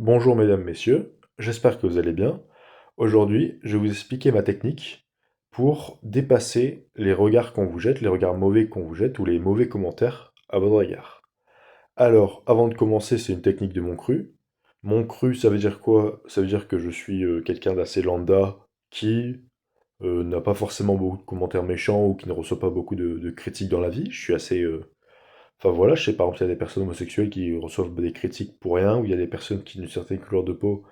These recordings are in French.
Bonjour mesdames, messieurs, j'espère que vous allez bien. Aujourd'hui, je vais vous expliquer ma technique pour dépasser les regards qu'on vous jette, les regards mauvais qu'on vous jette ou les mauvais commentaires à votre égard. Alors, avant de commencer, c'est une technique de mon cru. Mon cru, ça veut dire quoi? Ça veut dire que je suis quelqu'un d'assez lambda qui n'a pas forcément beaucoup de commentaires méchants ou qui ne reçoit pas beaucoup de critiques dans la vie. Je suis assez Enfin voilà, je sais par exemple, il y a des personnes homosexuelles qui reçoivent des critiques pour rien, ou il y a des personnes qui, d'une certaine couleur de peau,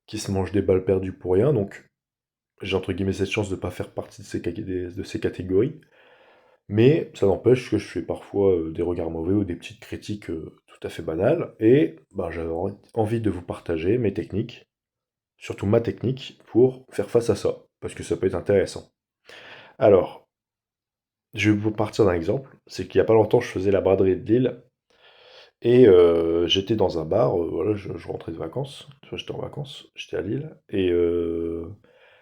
qui se mangent des balles perdues pour rien, donc j'ai entre guillemets cette chance de ne pas faire partie de ces catégories. Mais ça n'empêche que je fais parfois des regards mauvais ou des petites critiques tout à fait banales, et ben, j'avais envie de vous partager mes techniques, surtout ma technique, pour faire face à ça, parce que ça peut être intéressant. Alors, je vais vous partir d'un exemple, c'est qu'il n'y a pas longtemps, je faisais la braderie de Lille. Et j'étais dans un bar, voilà, je rentrais de vacances, tu vois, j'étais en vacances, j'étais à Lille, et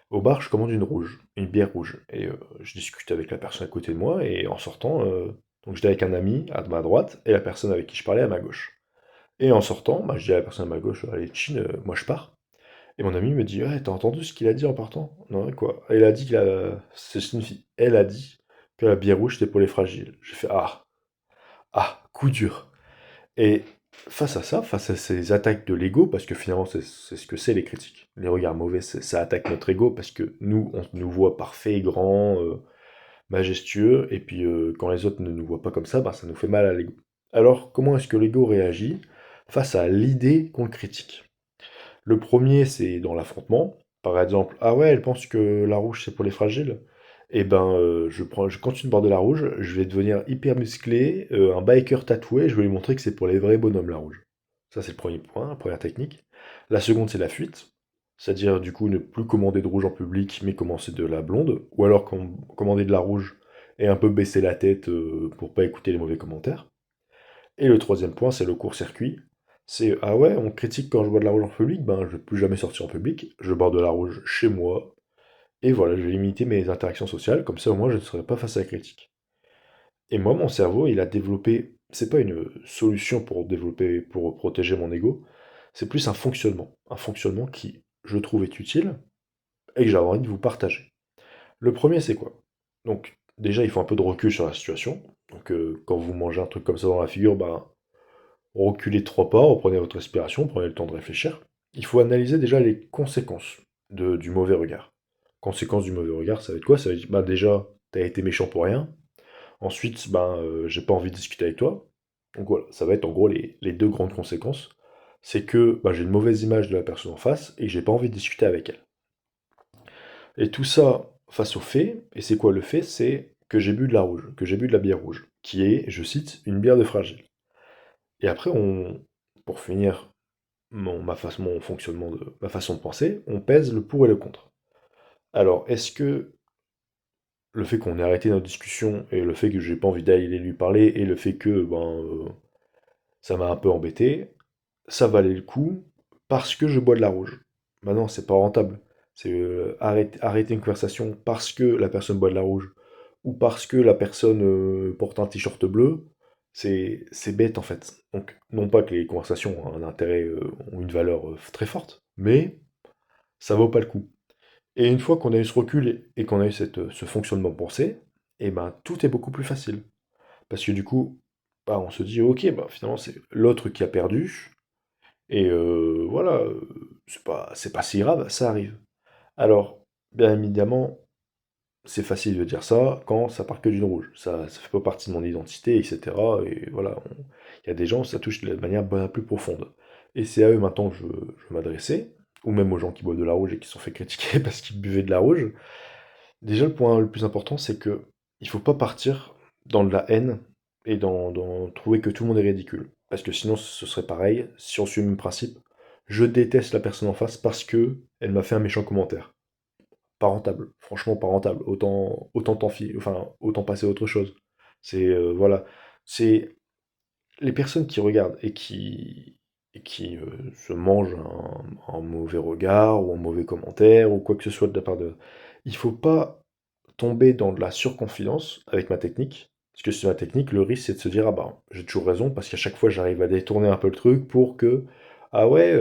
au bar, je commande une rouge, une bière rouge. Et je discute avec la personne à côté de moi, et en sortant, donc j'étais avec un ami à ma droite, et la personne avec qui je parlais à ma gauche. Et en sortant, bah, je dis à la personne à ma gauche, allez, chin, moi je pars. Et mon ami me dit, ouais, t'as entendu ce qu'il a dit en partant? Non, quoi? Elle a dit c'est une fille, elle a dit que la bière rouge c'était pour les fragiles. J'ai fait, coup dur. Et face à ça, face à ces attaques de l'ego, parce que finalement c'est ce que c'est les critiques, les regards mauvais, ça attaque notre ego parce que nous, on nous voit parfait, grand, majestueux, et puis quand les autres ne nous voient pas comme ça, bah, ça nous fait mal à l'ego. Alors, comment est-ce que l'ego réagit face à l'idée qu'on le critique? Le premier, c'est dans l'affrontement. Par exemple, ah ouais, elle pense que la rouge c'est pour les fragiles. Et ben, je continue de boire de la rouge, je vais devenir hyper musclé, un biker tatoué, je vais lui montrer que c'est pour les vrais bonhommes la rouge. Ça, c'est le premier point, la première technique. La seconde, c'est la fuite. C'est-à-dire, du coup, ne plus commander de rouge en public, mais commencer de la blonde. Ou alors commander de la rouge et un peu baisser la tête pour pas écouter les mauvais commentaires. Et le troisième point, c'est le court-circuit. C'est, ah ouais, on critique quand je bois de la rouge en public, ben je vais plus jamais sortir en public, je bois de la rouge chez moi, et voilà, je vais limiter mes interactions sociales, comme ça au moins je ne serai pas face à la critique. Et moi, mon cerveau, il a développé, c'est pas une solution pour développer, pour protéger mon ego, c'est plus un fonctionnement qui, je trouve, est utile, et que j'avais envie de vous partager. Le premier, c'est quoi? Donc, déjà, il faut un peu de recul sur la situation. Donc, quand vous mangez un truc comme ça dans la figure, ben, reculez 3 pas, reprenez votre respiration, prenez le temps de réfléchir. Il faut analyser déjà les conséquences du mauvais regard. Conséquences du mauvais regard, ça va être quoi? Ça va être, bah déjà, t'as été méchant pour rien. Ensuite, j'ai pas envie de discuter avec toi. Donc voilà, ça va être en gros les deux grandes conséquences. C'est que j'ai une mauvaise image de la personne en face et j'ai pas envie de discuter avec elle. Et tout ça face au fait, et c'est quoi le fait? C'est que j'ai bu de la rouge, que j'ai bu de la bière rouge, qui est, je cite, une bière de fragile. Et après, pour finir mon fonctionnement ma façon de penser, on pèse le pour et le contre. Alors, est-ce que le fait qu'on ait arrêté notre discussion et le fait que j'ai pas envie d'aller lui parler et le fait que ça m'a un peu embêté, ça valait le coup parce que je bois de la rouge? Maintenant, c'est pas rentable. C'est arrêter une conversation parce que la personne boit de la rouge ou parce que la personne porte un t-shirt bleu, c'est bête en fait. Donc, non pas que les conversations ont un intérêt, ont une valeur très forte, mais ça vaut pas le coup. Et une fois qu'on a eu ce recul et qu'on a eu ce fonctionnement pensé, et ben tout est beaucoup plus facile. Parce que du coup, on se dit, ok, finalement c'est l'autre qui a perdu, et voilà, c'est pas si grave, ça arrive. Alors, bien évidemment, c'est facile de dire ça quand ça part que d'une rouge. Ça fait pas partie de mon identité, etc. Et voilà, il y a des gens, ça touche de manière bien plus profonde. Et c'est à eux maintenant que je veux m'adresser, ou même aux gens qui boivent de la rouge et qui se sont fait critiquer parce qu'ils buvaient de la rouge. Déjà, le point le plus important, c'est que il faut pas partir dans de la haine et dans trouver que tout le monde est ridicule. Parce que sinon, ce serait pareil, si on suit le même principe. Je déteste la personne en face parce que elle m'a fait un méchant commentaire. Pas rentable, franchement pas rentable. Autant passer à autre chose. Voilà, c'est les personnes qui regardent et qui se mangent un mauvais regard ou un mauvais commentaire ou quoi que ce soit de la part de. Il faut pas tomber dans de la surconfidence avec ma technique. Parce que sur ma technique, le risque c'est de se dire, ah j'ai toujours raison, parce qu'à chaque fois j'arrive à détourner un peu le truc pour que, ah ouais,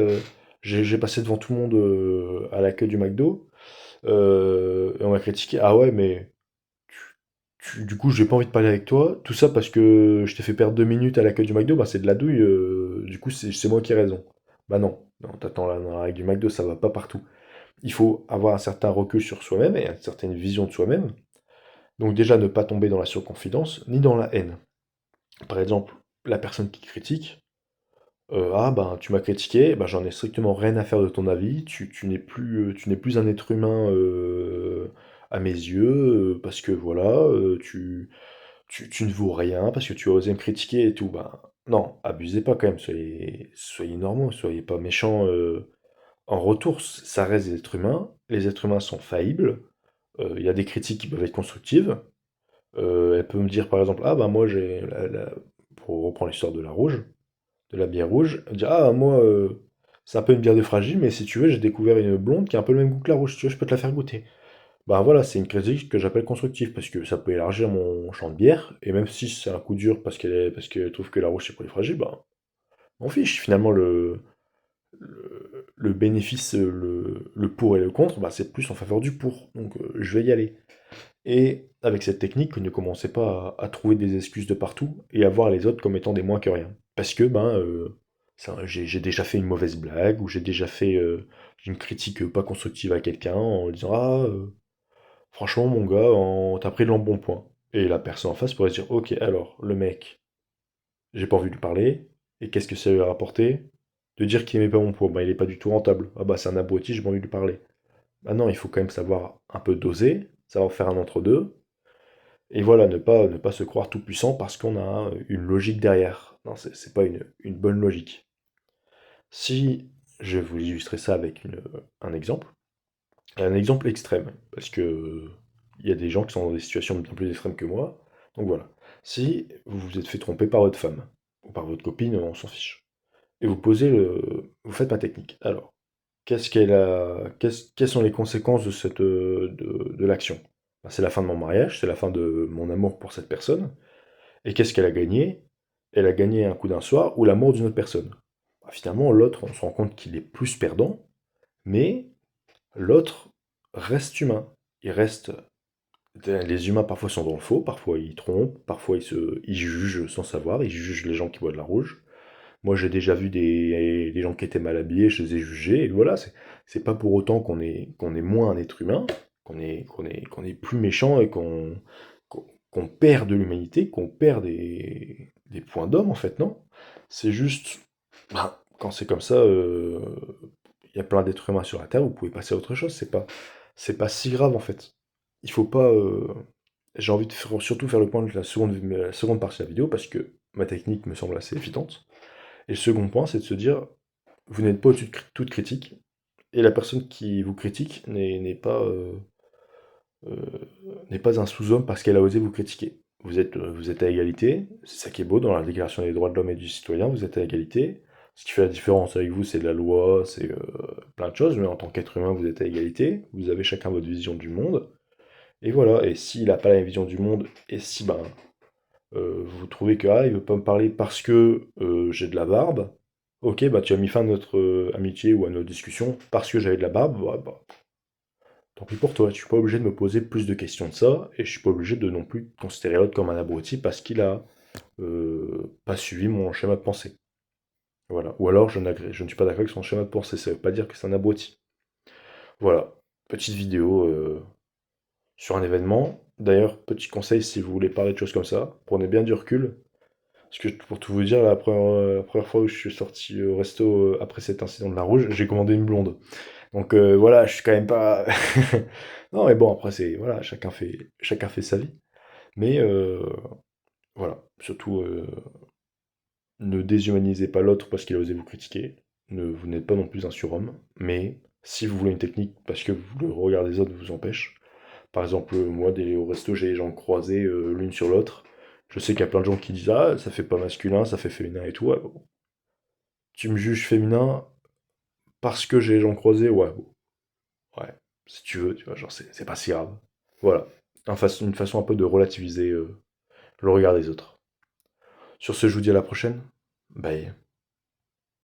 J'ai passé devant tout le monde à l'accueil du McDo, et on m'a critiqué. Ah ouais, mais du coup, j'ai pas envie de parler avec toi. Tout ça parce que je t'ai fait perdre 2 minutes à l'accueil du McDo, bah c'est de la douille. Du coup, c'est moi qui ai raison. Bah non, non, t'attends là, dans la règle du McDo, ça va pas partout. Il faut avoir un certain recul sur soi-même et une certaine vision de soi-même. Donc déjà, ne pas tomber dans la surconfidence ni dans la haine. Par exemple, la personne qui critique, ah ben tu m'as critiqué, ben j'en ai strictement rien à faire de ton avis, tu n'es plus un être humain à mes yeux, parce que voilà, tu ne vaux rien, parce que tu as osé me critiquer et tout. Ben non, abusez pas quand même, soyez normaux, soyez pas méchants en retour, ça reste des êtres humains, les êtres humains sont faillibles, il y a des critiques qui peuvent être constructives. Elle peut me dire par exemple, ah bah moi pour reprendre l'histoire de la rouge, de la bière rouge, elle me dit, ah moi c'est un peu une bière de fragile, mais si tu veux, j'ai découvert une blonde qui a un peu le même goût que la rouge, si tu veux, je peux te la faire goûter. Bah voilà, c'est une critique que j'appelle constructive, parce que ça peut élargir mon champ de bière, et même si c'est un coup dur parce qu'elle trouve que la rouge c'est pour les fragiles, bah on fiche. Finalement le bénéfice, le pour et le contre, bah, c'est plus en faveur du pour. Donc je vais y aller. Et avec cette technique, ne commencez pas à trouver des excuses de partout et à voir les autres comme étant des moins que rien. Parce que ben, j'ai déjà fait une mauvaise blague ou j'ai déjà fait une critique pas constructive à quelqu'un en disant ah franchement mon gars, t'as pris de l'embonpoint. Et la personne en face pourrait se dire ok alors le mec, j'ai pas envie de lui parler et qu'est-ce que ça lui a rapporté? De dire qu'il aimait pas mon poids, bah il est pas du tout rentable. Ah bah c'est un abruti, j'ai pas envie de lui parler. Ah non, il faut quand même savoir un peu doser, savoir faire un entre-deux. Et voilà, ne pas se croire tout puissant parce qu'on a une logique derrière. Non, c'est pas une bonne logique. Si je vais vous illustrer ça avec un exemple extrême, parce que il y a des gens qui sont dans des situations bien plus extrêmes que moi. Donc voilà. Si vous vous êtes fait tromper par votre femme, ou par votre copine, on s'en fiche. Et vous faites ma technique. Alors, quelles sont les conséquences de de l'action? Ben, c'est la fin de mon mariage, c'est la fin de mon amour pour cette personne. Et qu'est-ce qu'elle a gagné? Elle a gagné un coup d'un soir ou l'amour d'une autre personne. Bah, finalement, l'autre, on se rend compte qu'il est plus perdant, mais l'autre reste humain. Il reste. Les humains parfois sont dans le faux, parfois ils trompent, parfois ils jugent sans savoir, ils jugent les gens qui boivent de la rouge. Moi j'ai déjà vu des gens qui étaient mal habillés, je les ai jugés, et voilà, c'est pas pour autant qu'on est moins un être humain, qu'on est plus méchant et qu'on perd de l'humanité, qu'on perd des points d'homme en fait, non. C'est juste, ben, quand c'est comme ça, il y a plein d'êtres humains sur la Terre, vous pouvez passer à autre chose, c'est pas si grave en fait. Il faut pas. J'ai envie de surtout faire le point de la seconde partie de la vidéo parce que ma technique me semble assez évidente. Et le second point, c'est de se dire, vous n'êtes pas au-dessus de toute critique, et la personne qui vous critique euh, n'est pas un sous-homme parce qu'elle a osé vous critiquer. Vous êtes à égalité, c'est ça qui est beau dans la Déclaration des droits de l'homme et du citoyen, vous êtes à égalité. Ce qui fait la différence avec vous, c'est la loi, c'est plein de choses, mais en tant qu'être humain, vous êtes à égalité, vous avez chacun votre vision du monde, et voilà, et s'il n'a pas la même vision du monde, et si ben, vous trouvez que ah, il veut pas me parler parce que j'ai de la barbe, ok, bah tu as mis fin à notre amitié ou à notre discussion parce que j'avais de la barbe, bah, tant pis pour toi, je suis pas obligé de me poser plus de questions de ça, et je suis pas obligé de non plus considérer l'autre comme un abruti parce qu'il a pas suivi mon schéma de pensée. Voilà. Ou alors je ne suis pas d'accord avec son schéma de pensée, ça veut pas dire que c'est un abruti. Voilà. Petite vidéo sur un événement. D'ailleurs, petit conseil si vous voulez parler de choses comme ça, prenez bien du recul. Parce que pour tout vous dire, la première fois où je suis sorti au resto après cet incident de la rouge, j'ai commandé une blonde. Donc voilà, je suis quand même pas. Non, mais bon, après, voilà, chacun fait sa vie. Mais voilà, surtout, ne déshumanisez pas l'autre parce qu'il a osé vous critiquer. Vous n'êtes pas non plus un surhomme. Mais si vous voulez une technique parce que le regard des autres vous empêche, par exemple, moi, au resto, j'ai les gens croisés l'une sur l'autre. Je sais qu'il y a plein de gens qui disent ah, ça fait pas masculin, ça fait féminin et tout. Ouais, bon. Tu me juges féminin parce que j'ai les jambes croisées, ouais, bon, ouais, si tu veux, tu vois, genre, c'est pas si grave. Voilà, une façon un peu de relativiser le regard des autres. Sur ce, je vous dis à la prochaine. Bye.